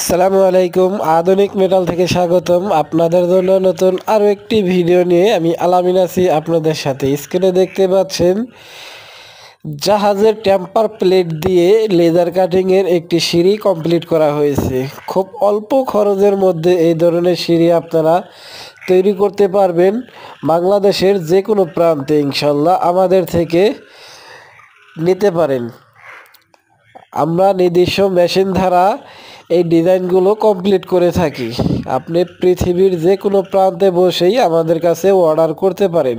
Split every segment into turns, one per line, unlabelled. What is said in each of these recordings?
আসসালামু আলাইকুম। আধুনিক মেটাল থেকে স্বাগতম। আপনাদের জন্য নতুন আরও একটি ভিডিও নিয়ে আমি আলামিন আছি আপনাদের সাথে। স্ক্রিনে দেখতে পাচ্ছেন জাহাজের টেম্পার প্লেট দিয়ে লেজার কাটিংয়ের একটি সিঁড়ি কমপ্লিট করা হয়েছে। খুব অল্প খরচের মধ্যে এই ধরনের সিঁড়ি আপনারা তৈরি করতে পারবেন বাংলাদেশের যে কোনো প্রান্তে। ইনশাল্লাহ আমাদের থেকে নিতে পারেন। আমরা নিজস্ব মেশিন দ্বারা এই ডিজাইনগুলো কমপ্লিট করে থাকি। আপনি পৃথিবীর যে কোনো প্রান্তে বসেই আমাদের কাছে অর্ডার করতে পারেন।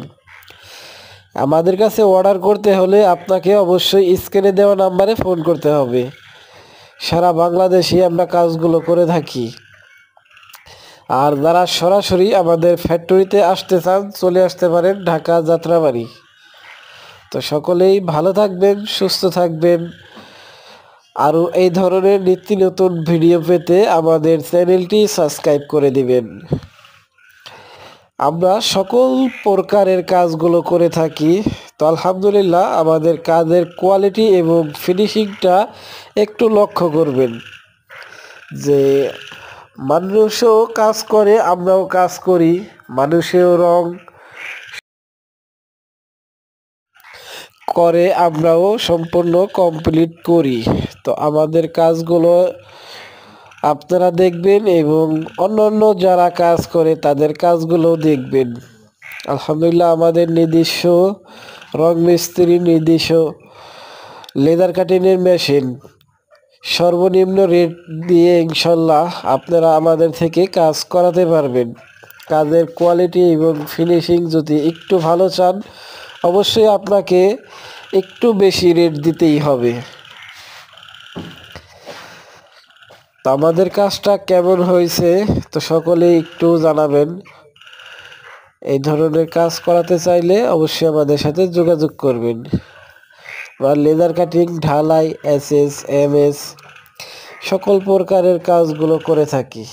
আমাদের কাছে অর্ডার করতে হলে আপনাকে অবশ্যই স্ক্রিনে দেওয়া নাম্বারে ফোন করতে হবে। সারা বাংলাদেশে আমরা কাজগুলো করে থাকি। আর যারা সরাসরি আমাদের ফ্যাক্টরিতে আসতে চান চলে আসতে পারেন ঢাকা যাত্রাবাড়ি। তো সকলেই ভালো থাকবেন, সুস্থ থাকবেন। আরও এই ধরনের নিত্য নতুন ভিডিও পেতে আমাদের চ্যানেলটি সাবস্ক্রাইব করে দিবেন। আমরা সকল প্রকারের কাজগুলো করে থাকি। তো আলহামদুলিল্লাহ আমাদের কাজের কোয়ালিটি এবং ফিনিশিংটা একটু লক্ষ্য করবেন যে মানুষও কাজ করে, আমরাও কাজ করি, মানুষেও রং করে, আমরাও সম্পূর্ণ কমপ্লিট করি। তো আমাদের কাজগুলো আপনারা দেখবেন এবং অন্যান্য যারা কাজ করে তাদের কাজগুলো দেখবেন। আলহামদুলিল্লাহ আমাদের নিজস্ব রং মিস্ত্রি, নিজস্ব লেদার কাটিংয়ের মেশিন, সর্বনিম্ন রেট দিয়ে ইনশাল্লাহ আপনারা আমাদের থেকে কাজ করাতে পারবেন। কাজের কোয়ালিটি এবং ফিনিশিং যদি একটু ভালো চান অবশ্যই আপনাকে একটু বেশি রেট দিতেই হবে। তো আমাদের কাজটা কেমন হয়েছে তো সকলেই একটু জানাবেন। এই ধরনের কাজ করাতে চাইলে অবশ্যই আমাদের সাথে যোগাযোগ করবেন। বা লেজার কাটিং, ঢালাই, এসএস, এমএস সকল প্রকারের কাজগুলো করে থাকি।